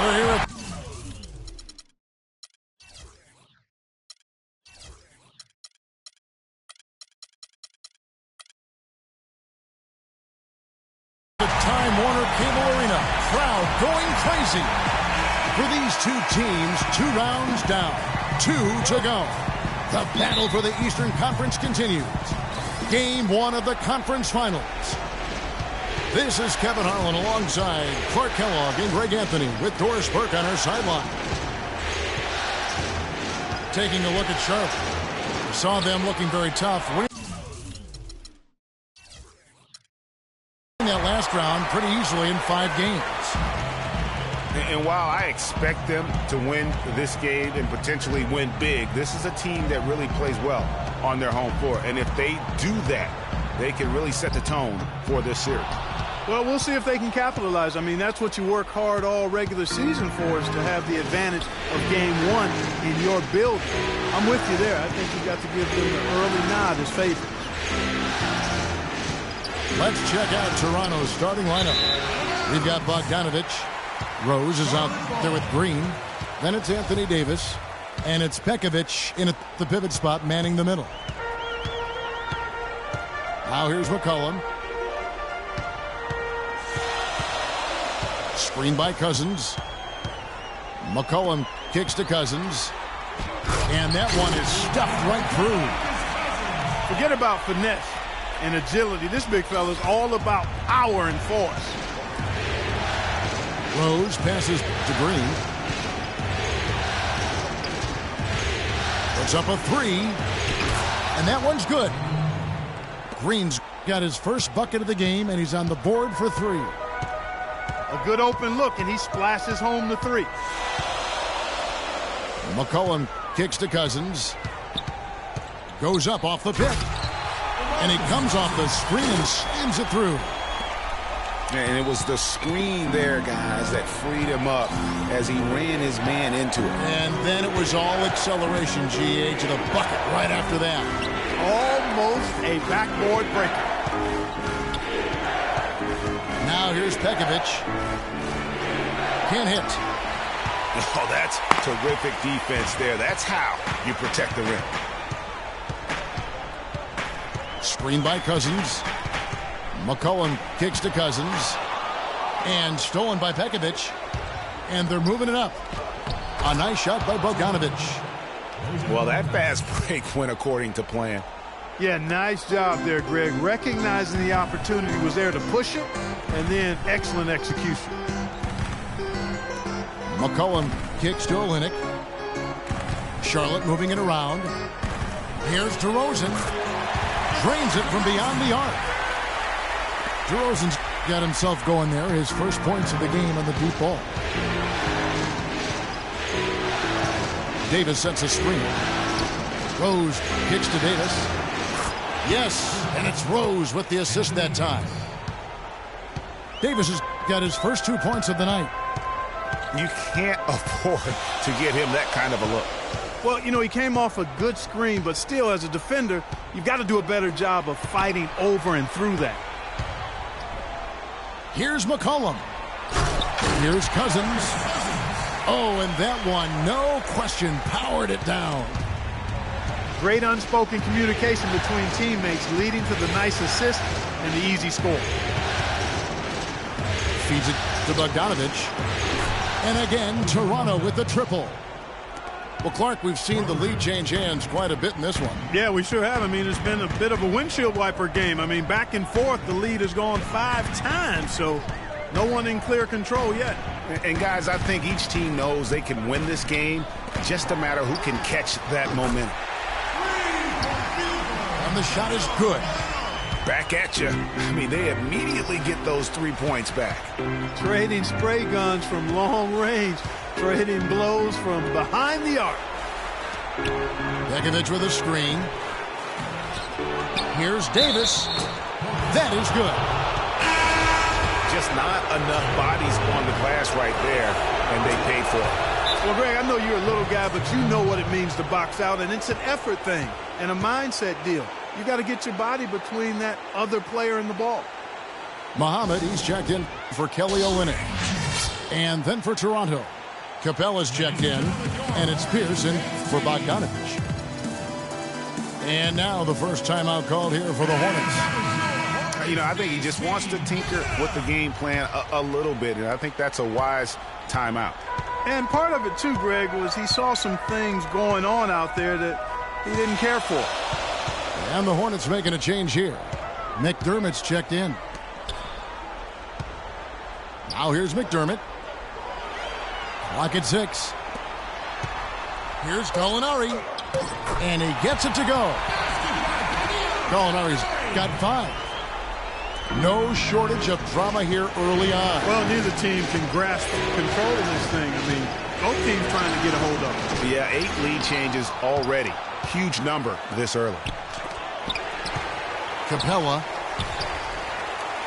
We're here at the Time Warner Cable Arena. Crowd going crazy. For these two teams, 2 rounds down, 2 to go. The battle for the Eastern Conference continues. Game 1 of the conference finals. This is Kevin Harlan alongside Clark Kellogg and Greg Anthony with Doris Burke on our sideline. Taking a look at Charlotte. We saw them looking very tough. Winning that last round pretty easily in 5 games. And while I expect them to win this game and potentially win big, this is a team that really plays well on their home floor. And if they do that, they can really set the tone for this series. Well, we'll see if they can capitalize. I mean, that's what you work hard all regular season for, is to have the advantage of game 1 in your building. I'm with you there. I think you got to give them the early nod as favorites. Let's check out Toronto's starting lineup. We've got Bogdanovich. Rose is out there with Green. Then it's Anthony Davis. And it's Pekovic in at the pivot spot, manning the middle. Now here's McCollum. Screen by Cousins. McCollum kicks to Cousins. And that one is stuffed right through. Forget about finesse and agility. This big fella is all about power and force. Rose passes to Green. Puts up a 3. And that one's good. Green's got his first bucket of the game, and he's on the board for 3. A good open look, and he splashes home the 3. McCollum kicks to Cousins. Goes up off the pick. And he comes off the screen and slams it through. And it was the screen there, guys, that freed him up as he ran his man into it. And then it was all acceleration, GA, to the bucket right after that. Almost a backboard breaker. Now here's Pekovic. Can't hit. Oh, that's terrific defense there. That's how you protect the rim. Screen by Cousins. McCollum kicks to Cousins. And stolen by Pekovic. And they're moving it up. A nice shot by Bogdanovich. Well, that fast break went according to plan. Yeah, nice job there, Greg. Recognizing the opportunity was there to push it, and then excellent execution. McCollum kicks to Olynyk. Charlotte moving it around. Here's DeRozan. Drains it from beyond the arc. DeRozan's got himself going there. His first points of the game on the deep ball. Davis sets a screen. Rose kicks to Davis. Yes, and it's Rose with the assist that time. Davis has got his first 2 points of the night. You can't afford to get him that kind of a look. Well, you know, he came off a good screen, but still, as a defender, you've got to do a better job of fighting over and through that. Here's McCollum. Here's Cousins. Oh, and that one, no question, powered it down. Great unspoken communication between teammates, leading to the nice assist and the easy score. Feeds it to Bogdanovich. And again, Toronto with the triple. Well, Clark, we've seen the lead change hands quite a bit in this one. Yeah, we sure have. I mean, it's been a bit of a windshield wiper game. I mean, back and forth, the lead has gone 5 times, so no one in clear control yet. And guys, I think each team knows they can win this game, just a matter who can catch that momentum. And the shot is good. Back at you. I mean, they immediately get those 3 points back. Trading spray guns from long range, trading blows from behind the arc. Pekovic with a screen. Here's Davis. That is good. Just not enough bodies on the glass right there, and they paid for it. Well, Greg, I know you're a little guy, but you know what it means to box out, and it's an effort thing and a mindset deal. You got to get your body between that other player and the ball. Muhammad, he's checked in for Kelly Olynyk. And then for Toronto, Capella's checked in, and it's Pearson for Bogdanovich. And now the first timeout called here for the Hornets. You know, I think he just wants to tinker with the game plan a little bit, and I think that's a wise timeout. And part of it, too, Greg, was he saw some things going on out there that he didn't care for. And the Hornets making a change here. McDermott's checked in. Now here's McDermott. Clock at 6. Here's Gallinari. And he gets it to go. Gallinari's got 5. No shortage of drama here early on. Well, neither team can grasp control of this thing. I mean, both teams trying to get a hold of it. Yeah, 8 lead changes already. Huge number this early. Capella.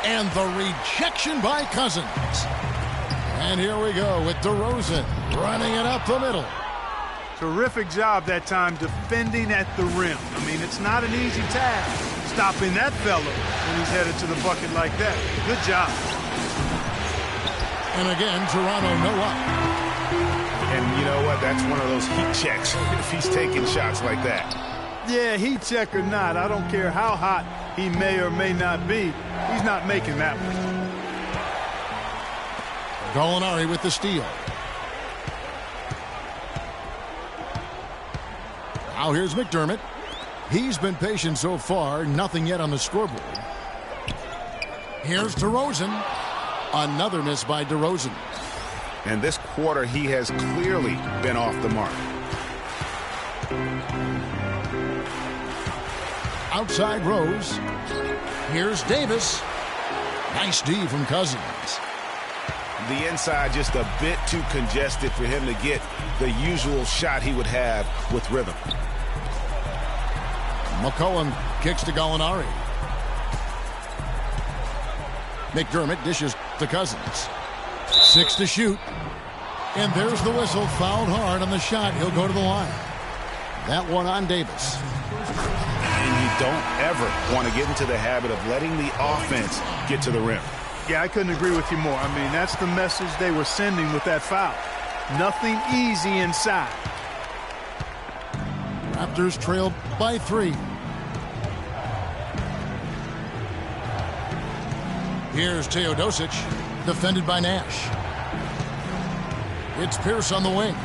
And the rejection by Cousins. And here we go with DeRozan running it up the middle. Terrific job that time defending at the rim. I mean, it's not an easy task stopping that fella when he's headed to the bucket like that. Good job. And again, Toronto no up. And you know what? That's one of those heat checks if he's taking shots like that. Yeah, heat check or not, I don't care how hot he may or may not be. He's not making that one. Gallinari with the steal. Now here's McDermott. He's been patient so far. Nothing yet on the scoreboard. Here's DeRozan. Another miss by DeRozan. And this quarter, he has clearly been off the mark. Outside Rose. Here's Davis. Nice D from Cousins. The inside just a bit too congested for him to get the usual shot he would have with rhythm. McCollum kicks to Gallinari. McDermott dishes to Cousins. 6 to shoot. And there's the whistle. Fouled hard on the shot. He'll go to the line. That one on Davis. And you don't ever want to get into the habit of letting the offense get to the rim. Yeah, I couldn't agree with you more. I mean, that's the message they were sending with that foul. Nothing easy inside. Raptors trailed by 3. Here's Teodosic, defended by Nash. It's Pierce on the wing.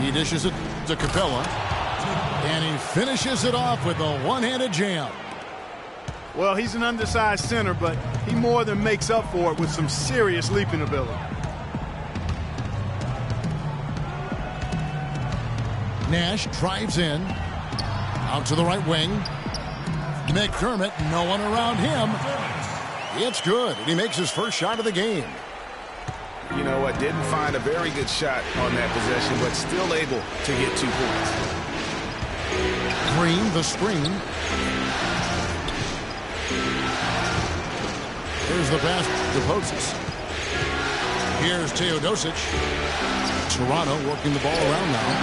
He dishes it to Capella. And he finishes it off with a one-handed jam. Well, he's an undersized center, but he more than makes up for it with some serious leaping ability. Nash drives in. Out to the right wing. McDermott, no one around him. It's good, and he makes his first shot of the game. You know what? Didn't find a very good shot on that possession, but still able to get 2 points. Green, the screen. Here's the pass to Posis. Here's Teodosic. Toronto working the ball around now.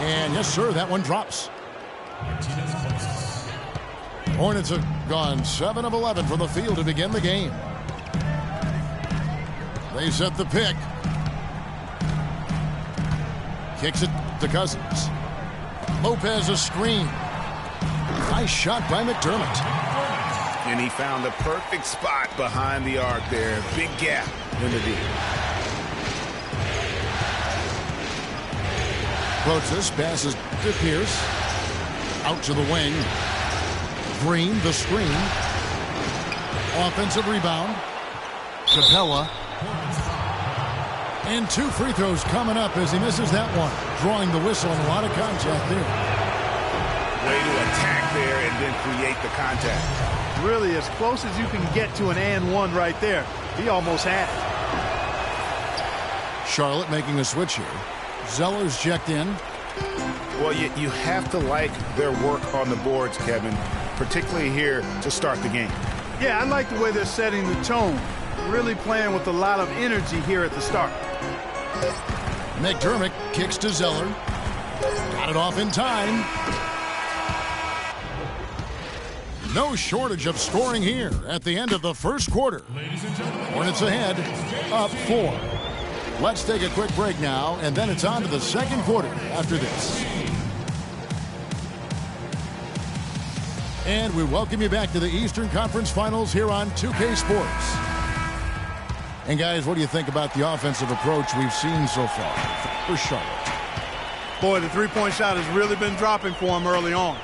And yes, sir, that one drops. Hornets have gone 7 of 11 from the field to begin the game. They set the pick. Kicks it to Cousins. Lopez a screen. Nice shot by McDermott. And he found the perfect spot behind the arc there. Big gap in the D. Posis passes to Pierce. Out to the wing. Green, the screen. Offensive rebound. Capella. And 2 free throws coming up as he misses that one. Drawing the whistle and a lot of contact there. Way to attack there and then create the contact. Really as close as you can get to an and one right there. He almost had it. Charlotte making a switch here. Zeller's checked in. Well, you have to like their work on the boards, Kevin, particularly here to start the game. Yeah, I like the way they're setting the tone. Really playing with a lot of energy here at the start. McDermott kicks to Zeller. Got it off in time. No shortage of scoring here at the end of the first quarter. Hornets ahead, up 4. Let's take a quick break now, and then it's on to the second quarter after this. And we welcome you back to the Eastern Conference Finals here on 2K Sports. And guys, what do you think about the offensive approach we've seen so far for Charlotte? Boy, the three-point shot has really been dropping for him early on.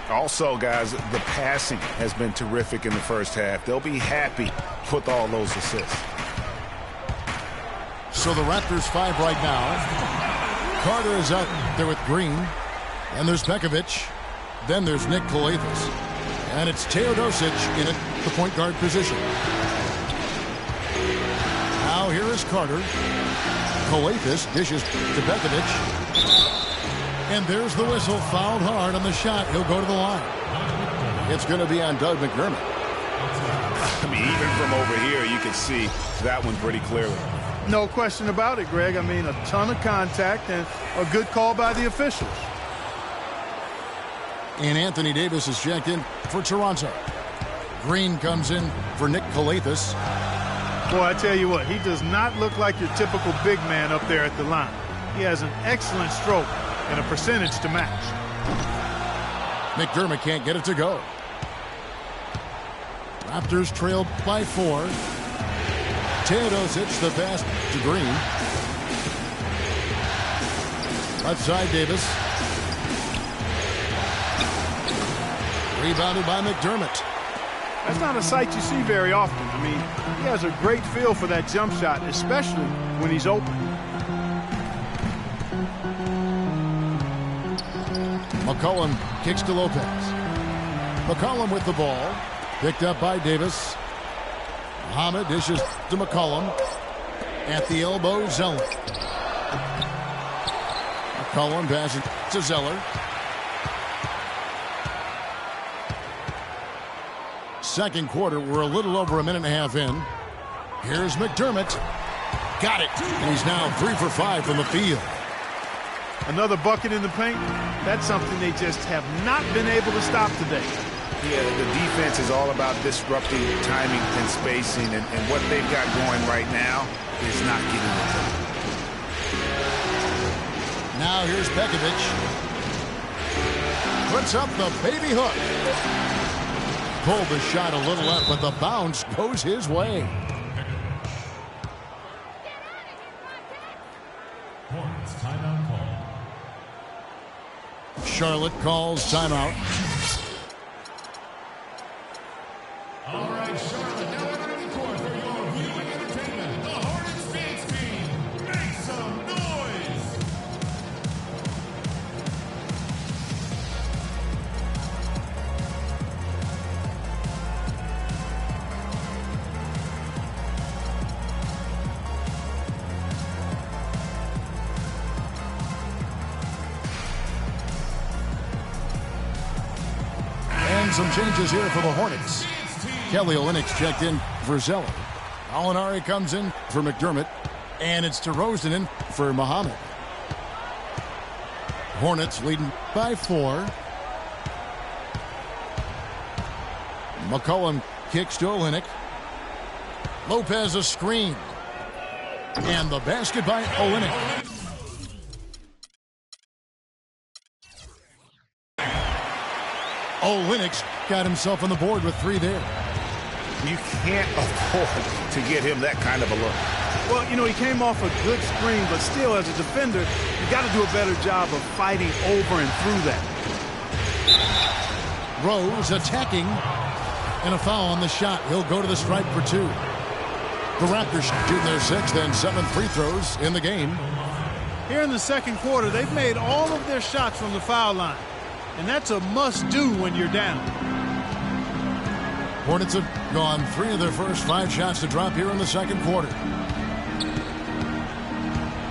Also, guys, the passing has been terrific in the first half. They'll be happy with all those assists. So the Raptors 5 right now. Carter is out there with Green. And there's Pekovic. Then there's Nick Kalathis. And it's Teodosic in at the point guard position. Now here is Carter. Kalathis dishes to Pekovic. And there's the whistle, fouled hard on the shot. He'll go to the line. It's going to be on Doug McDermott. I mean, even from over here, you can see that one pretty clearly. No question about it, Greg. I mean, a ton of contact and a good call by the officials. And Anthony Davis is checked in for Toronto. Green comes in for Nick Kalathis. Boy, I tell you what, he does not look like your typical big man up there at the line. He has an excellent stroke and a percentage to match. McDermott can't get it to go. Raptors trailed by 4. Teodosic the pass to Green. Left side Davis. Rebounded by McDermott. That's not a sight you see very often. I mean, he has a great feel for that jump shot, especially when he's open. McCollum kicks to Lopez. McCollum with the ball. Picked up by Davis. Muhammad dishes to McCollum. At the elbow, Zeller. McCollum passes to Zeller. Second quarter, we're a little over a minute and a half in. Here's McDermott. Got it. And he's now 3 for 5 from the field. Another bucket in the paint. That's something they just have not been able to stop today. Yeah, the defense is all about disrupting timing and spacing, and what they've got going right now is not getting it done. Now here's Pekovic. Puts up the baby hook. Pulled the shot a little up, but the bounce goes his way. Hornets timeout call. Charlotte calls timeout. All right, Charlotte, now entering the court for your viewing entertainment. The Hornets dance team. Make some noise. And some changes here for the Hornets. Kelly Olynyk's checked in for Zeller. Alinari comes in for McDermott. And it's DeRozan for Muhammad. Hornets leading by 4. McCollum kicks to Olynyk. Lopez a screen. And the basket by Olynyk. Olynyk's got himself on the board with 3 there. You can't afford to get him that kind of a look. Well, you know, he came off a good screen, but still, as a defender, you got to do a better job of fighting over and through that. Rose attacking. And a foul on the shot. He'll go to the stripe for 2. The Raptors shooting their 6th and 7th free throws in the game. Here in the second quarter, they've made all of their shots from the foul line. And that's a must-do when you're down. Hornets have gone 3 of their first 5 shots to drop here in the second quarter.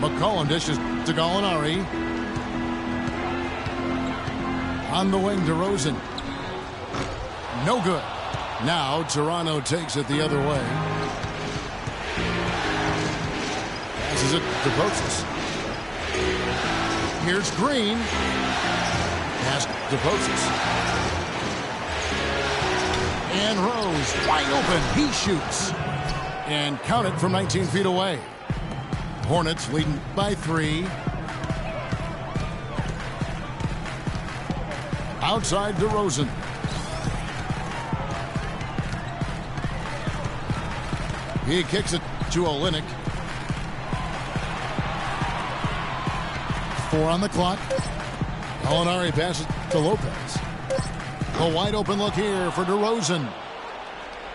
McCollum dishes to Gallinari. On the wing, DeRozan. No good. Now Toronto takes it the other way. Passes it to Posis. Here's Green. Pass to Posis. And Rose, wide open. He shoots. And count it from 19 feet away. Hornets leading by 3. Outside DeRozan. He kicks it to Olynyk. 4 on the clock. Gallinari passes to Lopez. A wide open look here for DeRozan.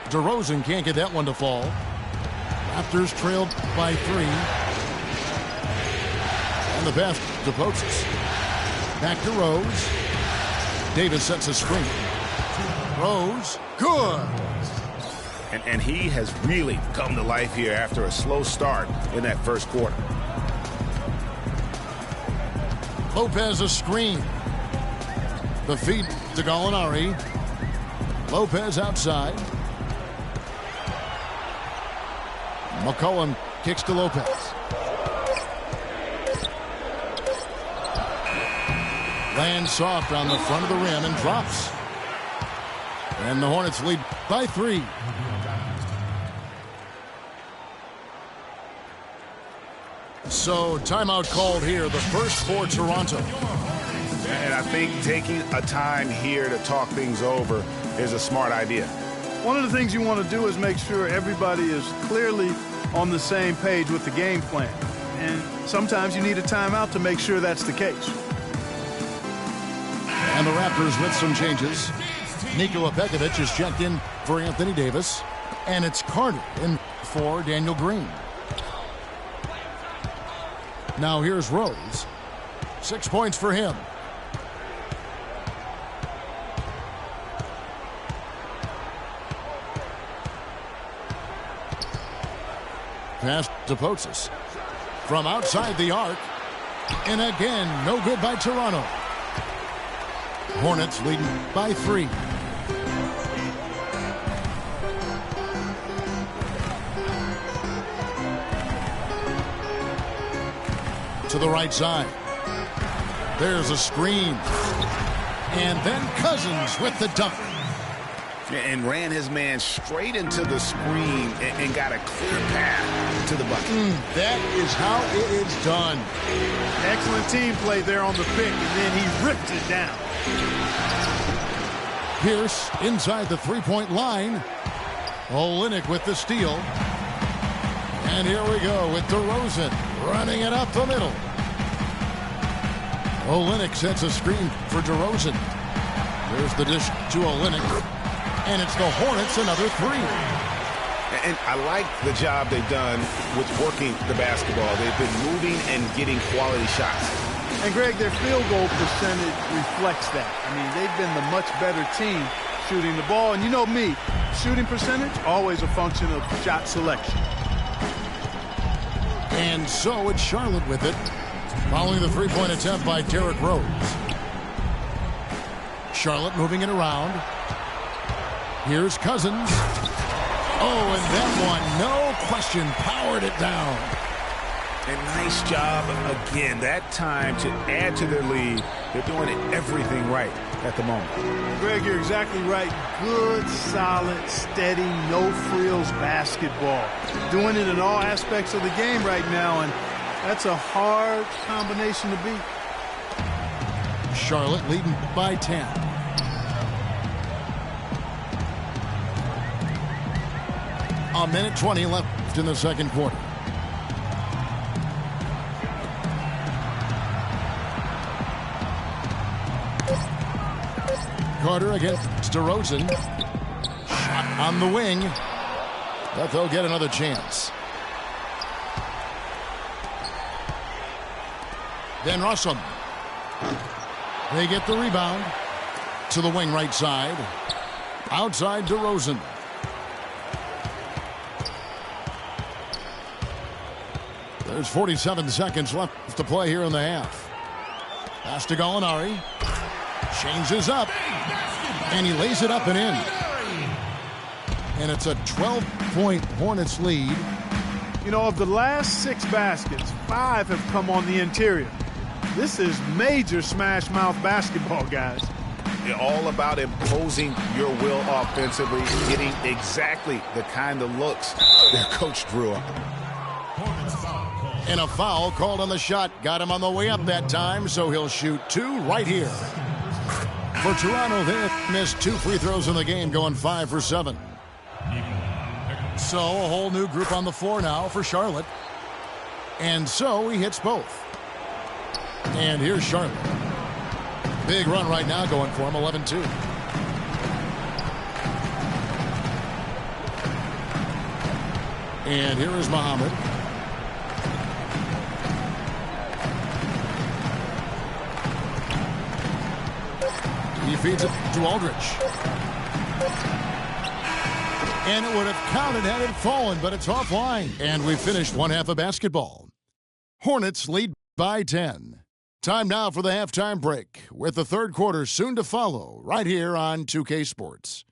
DeRozan can't get that one to fall. Raptors trailed by 3. And the pass to Potzis. Back to Rose. Davis sets a screen. Rose, good. And he has really come to life here after a slow start in that first quarter. Lopez a screen. The feed to Gallinari. Lopez outside. McCollum kicks to Lopez. Lands soft on the front of the rim and drops. And the Hornets lead by 3. So timeout called here, the first for Toronto. And I think taking a time here to talk things over is a smart idea. One of the things you want to do is make sure everybody is clearly on the same page with the game plan. And sometimes you need a timeout to make sure that's the case. And the Raptors with some changes. Nikola Pekovic is checked in for Anthony Davis. And it's Carter in for Daniel Green. Now here's Rose. 6 points for him. Pass to Potzis. From outside the arc. And again, no good by Toronto. Hornets leading by 3. To the right side. There's a screen. And then Cousins with the dunk. And ran his man straight into the screen and got a clear path to the bucket. That is how it is done. Excellent team play there on the pick, and then he ripped it down. Pierce inside the three-point line. Olynyk with the steal. And here we go with DeRozan running it up the middle. Olynyk sets a screen for DeRozan. There's the dish to Olynyk. And it's the Hornets another 3. And I like the job they've done with working the basketball. They've been moving and getting quality shots. And, Greg, their field goal percentage reflects that. I mean, they've been the much better team shooting the ball. And you know me, shooting percentage, always a function of shot selection. And so it's Charlotte with it, following the three-point attempt by Derrick Rose. Charlotte moving it around. Here's Cousins. Oh, and that one, no question, powered it down. A nice job again that time to add to their lead. They're doing everything right at the moment. Greg, you're exactly right. Good, solid, steady, no-frills basketball. Doing it in all aspects of the game right now, and that's a hard combination to beat. Charlotte leading by 10. A minute 20 left in the second quarter. Carter against DeRozan. Shot on the wing. But they'll get another chance. Then Russell. They get the rebound. To the wing right side. Outside DeRozan. There's 47 seconds left to play here in the half. Pass to Gallinari. Changes up. And he lays it up and in. And it's a 12-point Hornets lead. You know, of the last 6 baskets, 5 have come on the interior. This is major smash mouth basketball, guys. all about imposing your will offensively, getting exactly the kind of looks their coach drew up. And a foul called on the shot. Got him on the way up that time, so he'll shoot 2 right here. For Toronto, they missed 2 free throws in the game, going 5 for 7. So a whole new group on the floor now for Charlotte. And so he hits both. And here's Charlotte. Big run right now going for him, 11-2. And here is Muhammad. He feeds it to Aldridge. And it would have counted had it fallen, but it's offline. And we finished one half of basketball. Hornets lead by 10. Time now for the halftime break, with the third quarter soon to follow, right here on 2K Sports.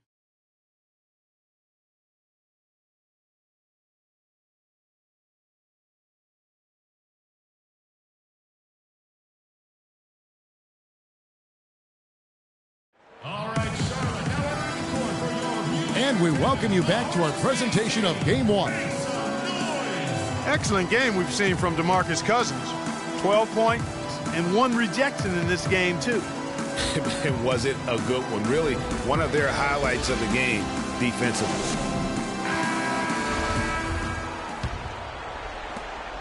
And we welcome you back to our presentation of Game 1. Excellent game we've seen from DeMarcus Cousins. 12 points and 1 rejection in this game, too. And was it a good one? Really, one of their highlights of the game defensively.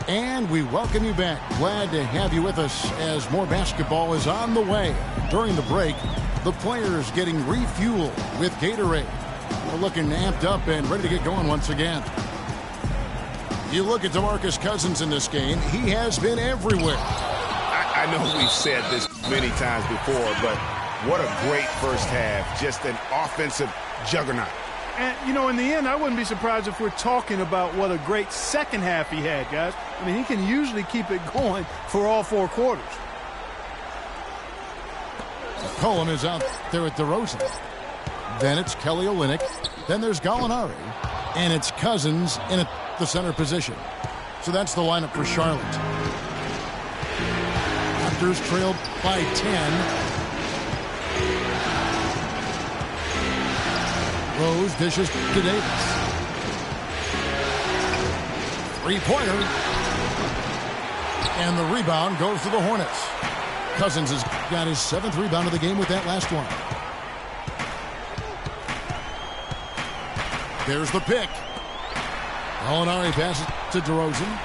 And we welcome you back. Glad to have you with us as more basketball is on the way. During the break, the players getting refueled with Gatorade. We're looking amped up and ready to get going once again. You look at DeMarcus Cousins in this game, he has been everywhere. I know we've said this many times before, but what a great first half. Just an offensive juggernaut. And, you know, in the end, I wouldn't be surprised if we're talking about what a great second half he had, guys. I mean, he can usually keep it going for all 4 quarters. Cohen is out there with DeRozan. Then it's Kelly Olynyk. Then there's Gallinari. And it's Cousins in the center position. So that's the lineup for Charlotte. Raptors trailed by 10. Rose dishes to Davis. 3-pointer. And the rebound goes to the Hornets. Cousins has got his 7th rebound of the game with that last one. There's the pick. Gallinari passes to DeRozan.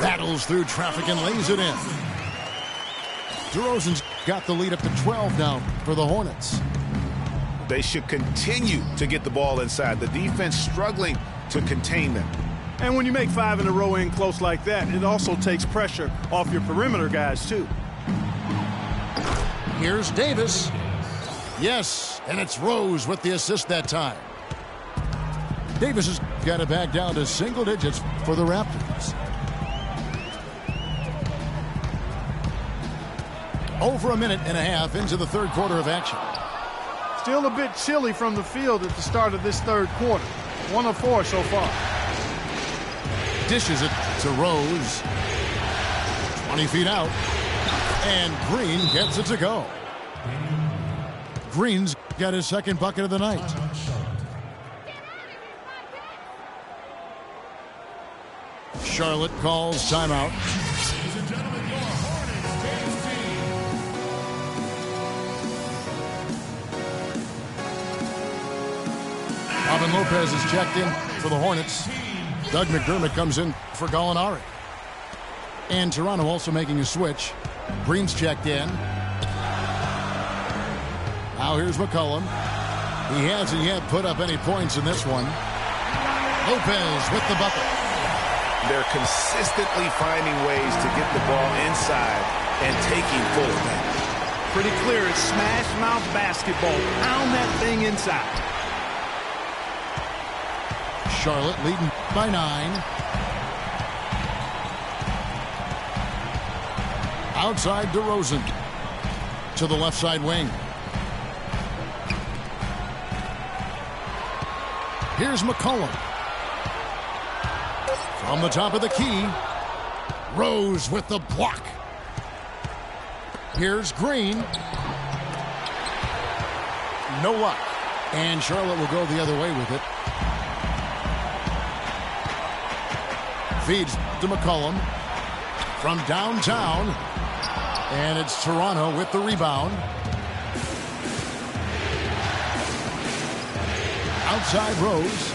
Battles through traffic and lays it in. DeRozan's got the lead up to 12 now for the Hornets. They should continue to get the ball inside. The defense struggling to contain them. And when you make 5 in a row in close like that, it also takes pressure off your perimeter guys, too. Here's Davis. Yes, and it's Rose with the assist that time. Davis has got it back down to single digits for the Raptors. Over a minute and a half into the third quarter of action. Still a bit chilly from the field at the start of this third quarter. 1 of 4 so far. Dishes it to Rose. 20 feet out. And Green gets it to go. Green's got his 2nd bucket of the night. Charlotte calls timeout. Ladies and gentlemen, your Hornets dance team. Robin Lopez is checked in for the Hornets. Doug McDermott comes in for Gallinari. And Toronto also making a switch. Green's checked in. Now here's McCollum. He hasn't yet put up any points in this one. Lopez with the bucket. They're consistently finding ways to get the ball inside and taking full advantage. Pretty clear it's smash mouth basketball. Pound that thing inside. Charlotte leading by 9. Outside DeRozan to the left side wing. Here's McCollum. From the top of the key, Rose with the block. Here's Green. no luck. And Charlotte will go the other way with it. Feeds to McCollum from downtown. And it's Toronto with the rebound. Outside Rose.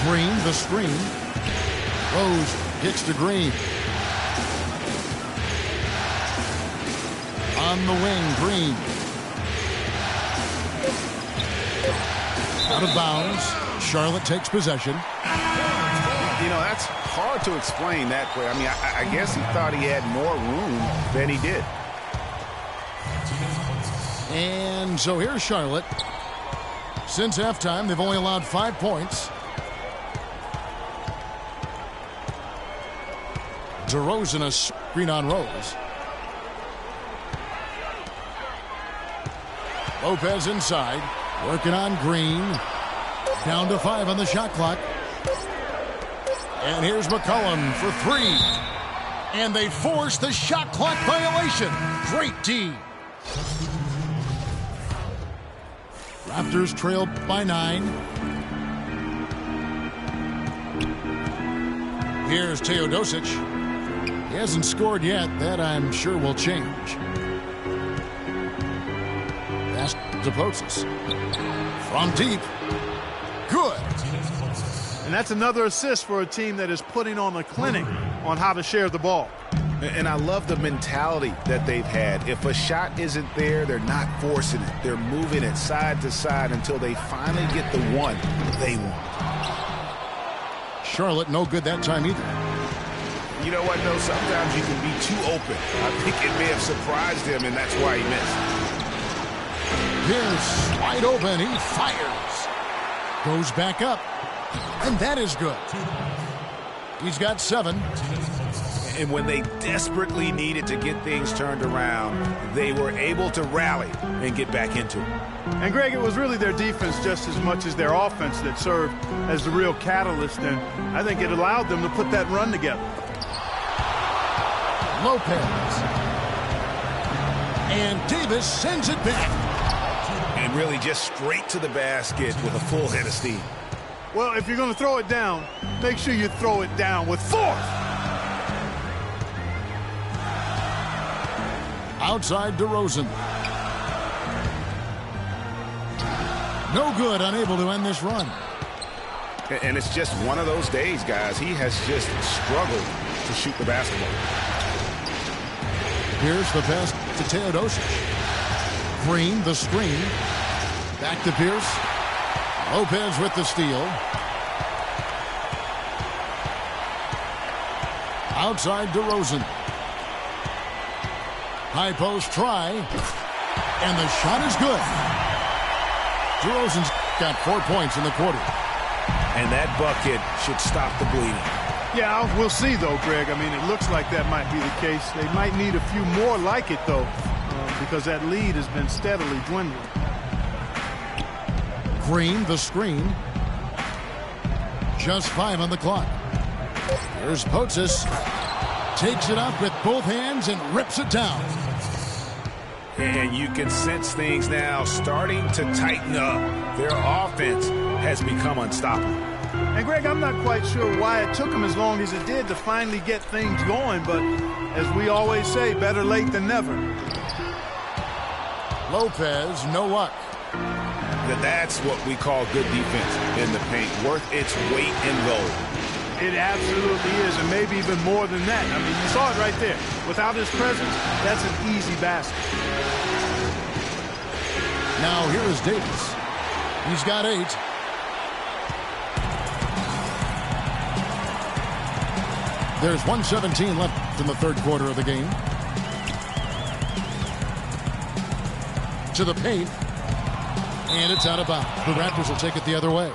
Green, the screen. Rose gets to Green. On the wing, Green. Out of bounds. Charlotte takes possession. You know, that's hard to explain that play. I mean, I guess he thought he had more room than he did. And so here's Charlotte. Since halftime, they've only allowed 5 points. DeRozan a screen on Rose. Lopez inside, working on Green. Down to 5 on the shot clock. And here's McCollum for 3. And they force the shot clock violation. Great D. Raptors trail by 9. Here's Teodosic. He hasn't scored yet. That, I'm sure, will change. Pass to Potzis. From deep. Good. And that's another assist for a team that is putting on a clinic on how to share the ball. And I love the mentality that they've had. If a shot isn't there, they're not forcing it. They're moving it side to side until they finally get the one they want. Charlotte no good that time either. You know what, though? Sometimes you can be too open. I think it may have surprised him, and that's why he missed. Pierce wide open. He fires. Goes back up. And that is good. He's got 7. And when they desperately needed to get things turned around, they were able to rally and get back into it. And, Greg, it was really their defense just as much as their offense that served as the real catalyst, and I think it allowed them to put that run together. Lopez. And Davis sends it back. And really just straight to the basket with a full head of steam. Well, if you're going to throw it down, make sure you throw it down with force. Outside DeRozan. No good, unable to end this run. And it's just one of those days, guys. He has just struggled to shoot the basketball. Here's the pass to Teodosic. Green, the screen. Back to Pierce. Lopez with the steal. Outside DeRozan. High post try. And the shot is good. DeRozan's got 4 points in the quarter. And that bucket should stop the bleeding. Yeah, we'll see, though, Greg. I mean, it looks like that might be the case. They might need a few more like it, though, because that lead has been steadily dwindling. Green, the screen. Just 5 on the clock. Here's Potzis. Takes it up with both hands and rips it down. And you can sense things now starting to tighten up. Their offense has become unstoppable. And, Greg, I'm not quite sure why it took them as long as it did to finally get things going, but as we always say, better late than never. Lopez, no luck. That's what we call good defense in the paint, worth its weight in gold. It absolutely is, and maybe even more than that. I mean, you saw it right there. Without his presence, that's an easy basket. Now here is Davis. He's got 8. There's 1:17 left in the third quarter of the game. To the paint. And it's out of bounds. The Raptors will take it the other way.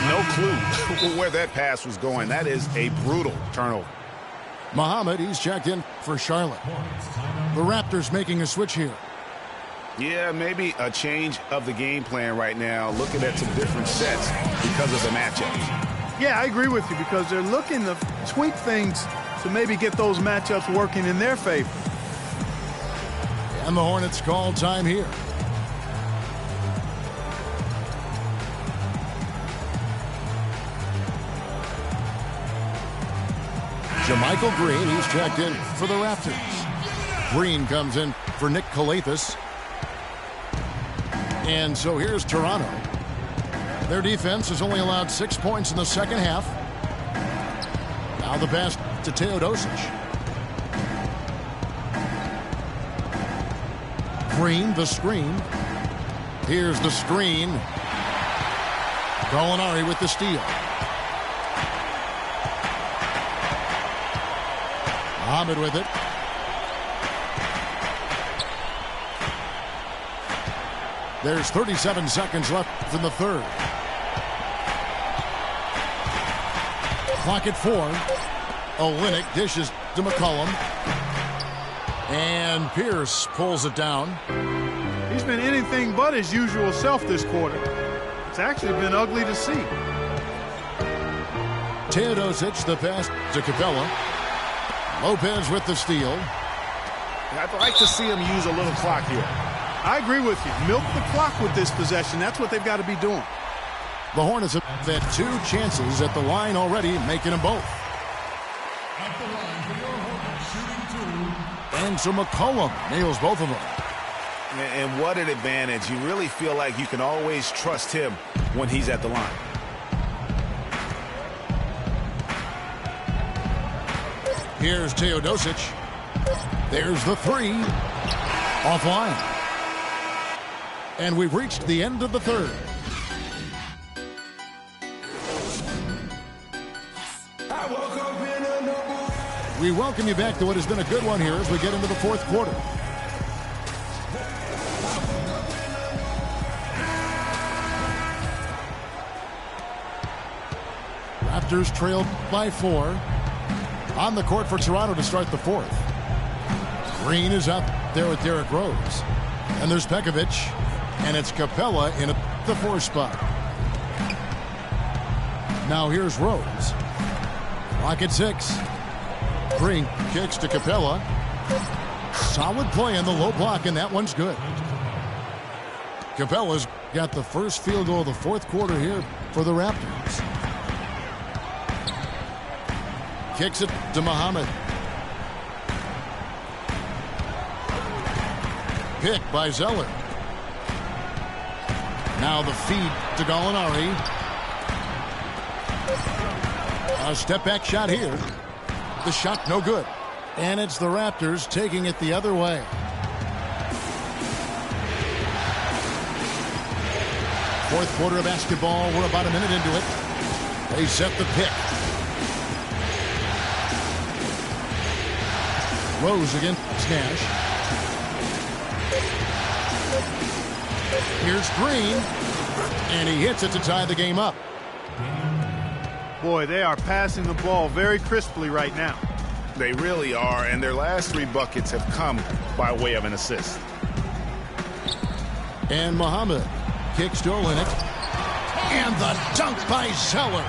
No clue where that pass was going. That is a brutal turnover. Muhammad, he's checked in for Charlotte. The Raptors making a switch here. Yeah, maybe a change of the game plan right now, looking at some different sets because of the matchups. Yeah, I agree with you because they're looking to tweak things to maybe get those matchups working in their favor. And the Hornets call time here. Jermichael Green, he's checked in for the Raptors. Green comes in for Nick Calathis. And so here's Toronto. Their defense has only allowed 6 points in the second half. Now the pass to Teodosic. Green, the screen. Here's the screen. Gallinari with the steal. Muhammad with it. There's 37 seconds left in the third. Clock at 4. Olynyk dishes to McCollum. And Pierce pulls it down. He's been anything but his usual self this quarter. It's actually been ugly to see. Teodosic, the pass to Capella. Lopez with the steal. I'd like to see him use a little clock here. I agree with you. Milk the clock with this possession. That's what they've got to be doing. The Hornets have had 2 chances at the line already, making them both. At the line for your Hornets, shooting 2. And so McCollum nails both of them. And what an advantage. You really feel like you can always trust him when he's at the line. Here's Teodosic. There's the 3. Offline. And we've reached the end of the third. We welcome you back to what has been a good one here as we get into the fourth quarter. Raptors trailed by 4. On the court for Toronto to start the fourth. Green is out there with Derrick Rose. And there's Pekovic. And it's Capella in the 4 spot. Now here's Rose. Clock at 6. Green kicks to Capella. Solid play on the low block, and that one's good. Capella's got the first field goal of the fourth quarter here for the Raptors. Kicks it to Muhammad. Pick by Zeller. Now the feed to Gallinari. A step back shot here. The shot no good. And it's the Raptors taking it the other way. Fourth quarter of basketball. We're about a minute into it. They set the pick. Rose against Nash. Here's Green. And he hits it to tie the game up. Boy, they are passing the ball very crisply right now. They really are, and their last 3 buckets have come by way of an assist. And Muhammad kicks to Olynyk. And the dunk by Zeller.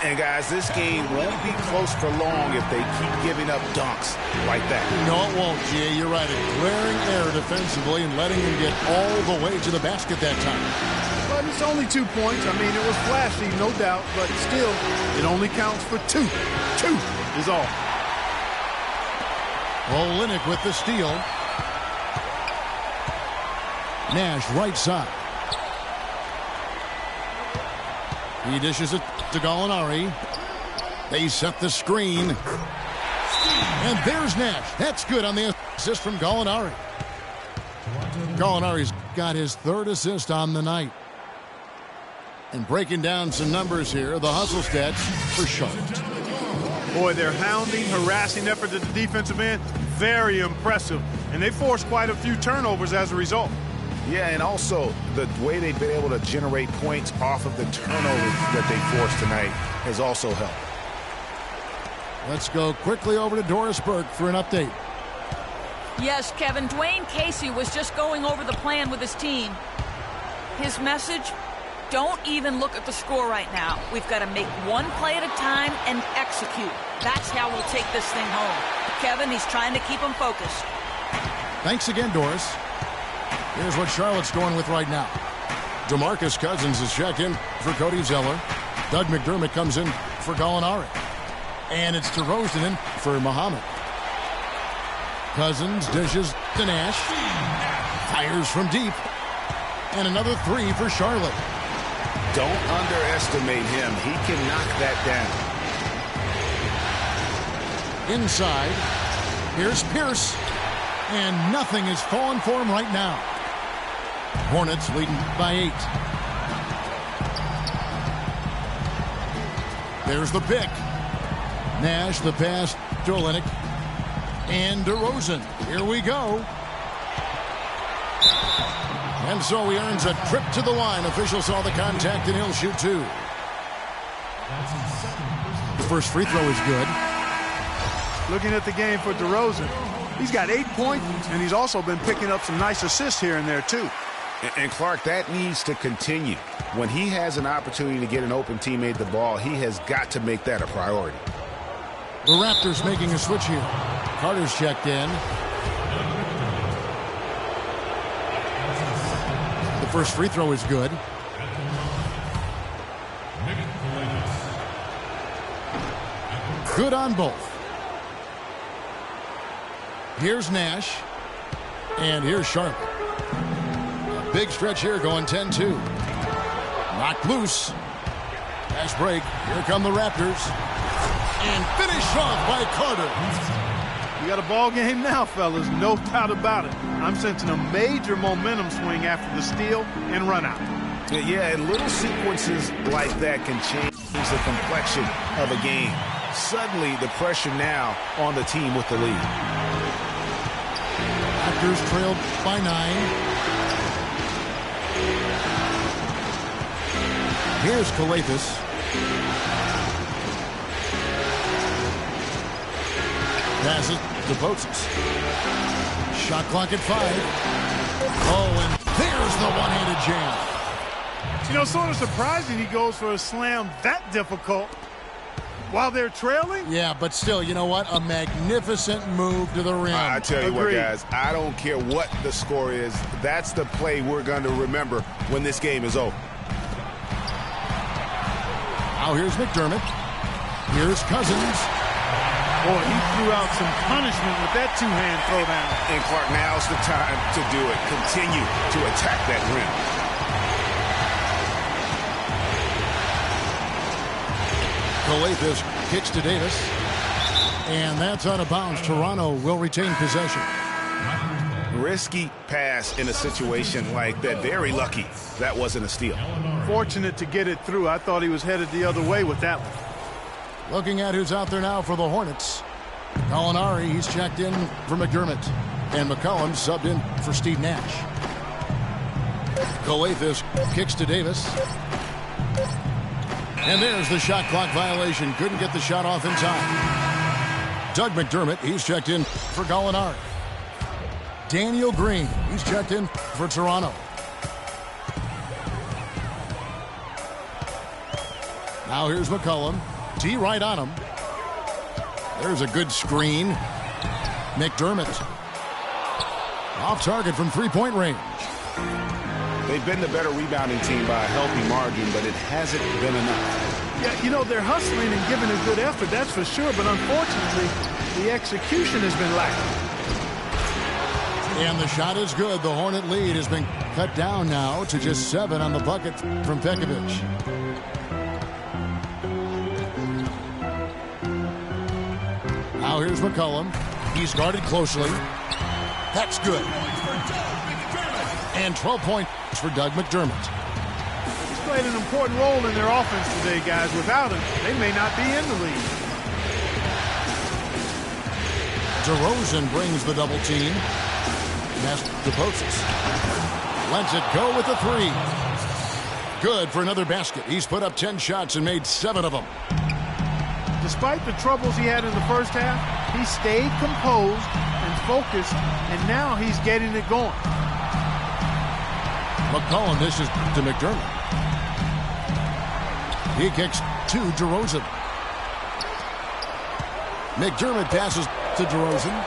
And guys, this game won't be close for long if they keep giving up dunks like that. No, it won't, G.A. You're right. A glaring error defensively and letting him get all the way to the basket that time. But it's only 2 points. I mean, it was flashy, no doubt, but still, it only counts for 2. 2 is all. Olynyk with the steal. Nash right side. He dishes it to Gallinari. They set the screen. And there's Nash. That's good on the assist from Gallinari. Gallinari's got his 3rd assist on the night. And breaking down some numbers here, the hustle stats for Charlotte. Boy, their hounding, harassing effort at the defensive end, very impressive. And they forced quite a few turnovers as a result. Yeah, and also the way they've been able to generate points off of the turnovers that they forced tonight has also helped. Let's go quickly over to Doris Burke for an update. Yes, Kevin, Dwayne Casey was just going over the plan with his team. His message, don't even look at the score right now. We've got to make one play at a time and execute. That's how we'll take this thing home. Kevin, he's trying to keep them focused. Thanks again, Doris. Here's what Charlotte's going with right now. DeMarcus Cousins is checked in for Cody Zeller. Doug McDermott comes in for Gallinari. And it's DeRozan in for Muhammad. Cousins dishes to Nash. Fires from deep. And another three for Charlotte. Don't underestimate him. He can knock that down. Inside. Here's Pierce. And nothing is falling for him right now. Hornets leading by 8. There's the pick. Nash, the pass to Olynyk. And DeRozan. Here we go. And so he earns a trip to the line. Official saw the contact, and he'll shoot 2. The first free throw is good. Looking at the game for DeRozan, he's got 8 points, and he's also been picking up some nice assists here and there, too. And Clark, that needs to continue. When he has an opportunity to get an open teammate the ball, he has got to make that a priority. The Raptors making a switch here. Carter's checked in. The first free throw is good. Good on both. Here's Nash. And here's Charlotte. A big stretch here going 10-2. Knocked loose. Fast break. Here come the Raptors. And finished off by Carter. You got a ball game now, fellas. No doubt about it. I'm sensing a major momentum swing after the steal and run out. Yeah, and little sequences like that can change the complexion of a game. Suddenly, the pressure now on the team with the lead. Raptors trailed by 9. Here's Calathis. Passes to Botzis. Shot clock at 5. Oh, and there's the one-handed jam. You know, sort of surprising he goes for a slam that difficult while they're trailing. Yeah, but still, you know what? A magnificent move to the rim. I tell you Agreed. what, guys, I don't care what the score is. That's the play we're going to remember when this game is over. Now here's McDermott. Here's Cousins. Boy, he threw out some punishment with that two-hand throwdown. And Clark, now's the time to do it. Continue to attack that rim. Calathis kicks to Davis. And that's out of bounds. Toronto will retain possession. Risky pass in a situation like that. Very lucky that wasn't a steal. Fortunate to get it through. I thought he was headed the other way with that one. Looking at who's out there now for the Hornets. Gallinari, he's checked in for McDermott. And McCollum subbed in for Steve Nash. Calathis kicks to Davis. And there's the shot clock violation. Couldn't get the shot off in time. Doug McDermott, he's checked in for Gallinari. Daniel Green, he's checked in for Toronto. Now here's McCollum. T right on him. There's a good screen. McDermott. Off target from three-point range. They've been the better rebounding team by a healthy margin, but it hasn't been enough. Yeah, you know, they're hustling and giving a good effort, that's for sure, but unfortunately, the execution has been lacking. And the shot is good. The Hornet lead has been cut down now to just 7 on the bucket from Pekovic. Now here's McCollum. He's guarded closely. That's good. And 12 points for Doug McDermott. He's played an important role in their offense today, guys. Without him, they may not be in the lead. DeRozan brings the double team. Pass to Botzis. Lets it go with the 3. Good for another basket. He's put up 10 shots and made 7 of them. Despite the troubles he had in the first half, he stayed composed and focused, and now he's getting it going. McCollum dishes to McDermott. He kicks to DeRozan. McDermott passes to DeRozan.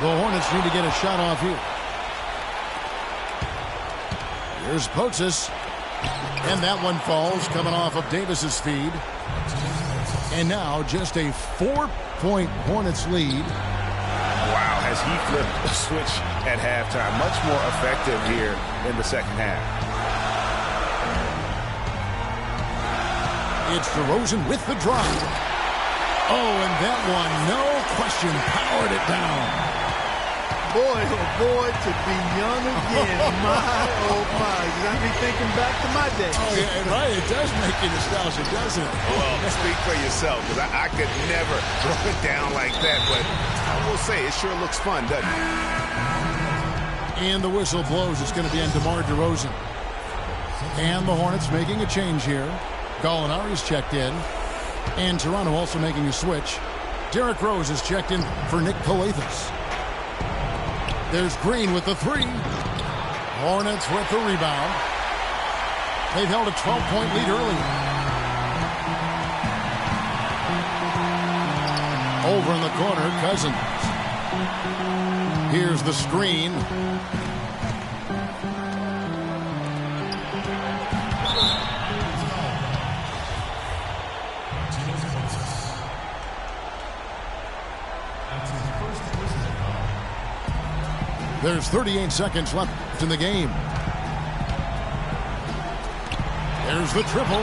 The Hornets need to get a shot off here. Here's Botzis. And that one falls, coming off of Davis's feed. And now just a 4-point Hornets lead. Wow, has he flipped a switch at halftime. Much more effective here in the second half. It's DeRozan with the drive. Oh, and that one, no question, powered it down. Boy, oh boy, to be young again. My, oh my. You got me thinking back to my day. Oh, yeah, right. It does make you nostalgic, doesn't it? Well, speak for yourself, because I could never throw it down like that, but I will say it sure looks fun, doesn't it? And the whistle blows. It's going to be on DeMar DeRozan. And the Hornets making a change here. Gallinari's checked in. And Toronto also making a switch. Derrick Rose is checked in for Nick Calathis. There's Green with the three. Hornets with the rebound. They've held a 12-point lead earlier. Over in the corner, Cousins. Here's the screen. There's 38 seconds left in the game. There's the triple.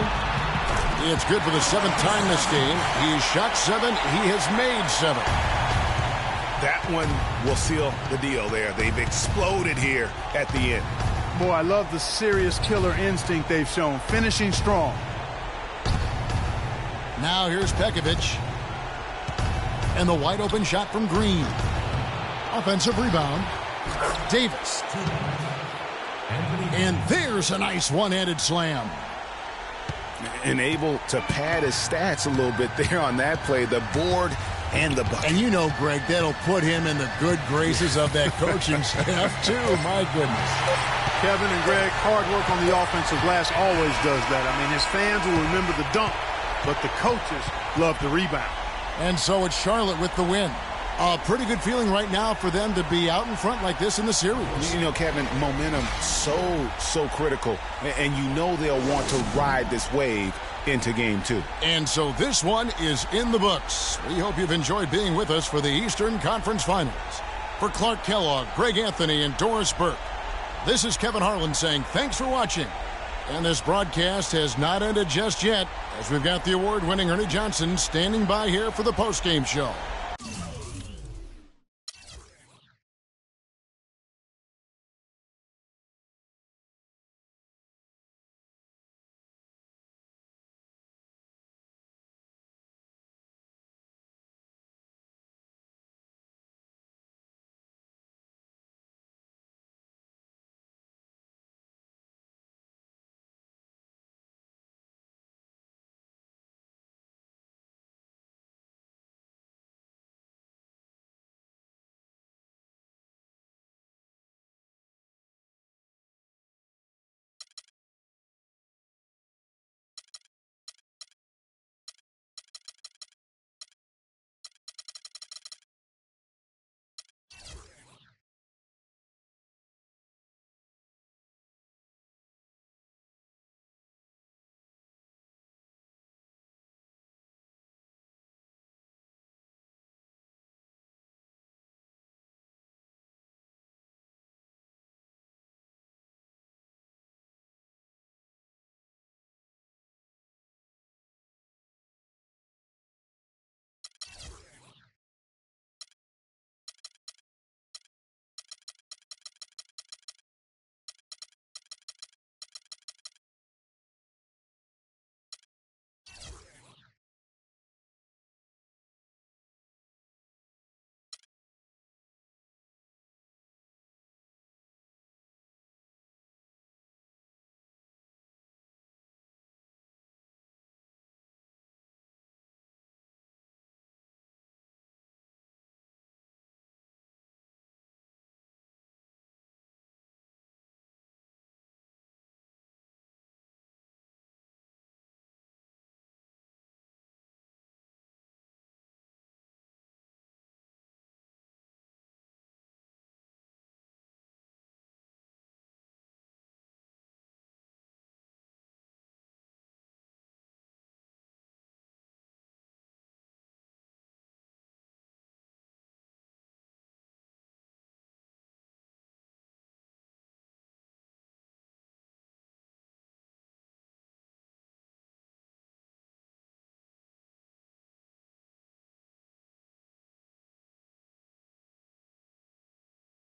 It's good for the 7th time this game. He's shot 7. He has made 7. That one will seal the deal there. They've exploded here at the end. Boy, I love the serious killer instinct they've shown. Finishing strong. Now here's Pekovic. And the wide open shot from Green. Offensive rebound. Davis. And there's a nice one-handed slam. And able to pad his stats a little bit there on that play. The board and the bucket. And you know, Greg, that'll put him in the good graces of that coaching staff, too. My goodness. Kevin and Greg, hard work on the offensive glass always does that. I mean, his fans will remember the dunk, but the coaches love the rebound. And so it's Charlotte with the win. A pretty good feeling right now for them to be out in front like this in the series. You know, Kevin, momentum so critical. And you know they'll want to ride this wave into game 2. And so this one is in the books. We hope you've enjoyed being with us for the Eastern Conference Finals. For Clark Kellogg, Greg Anthony, and Doris Burke, this is Kevin Harlan saying thanks for watching. And this broadcast has not ended just yet, as we've got the award-winning Ernie Johnson standing by here for the postgame show.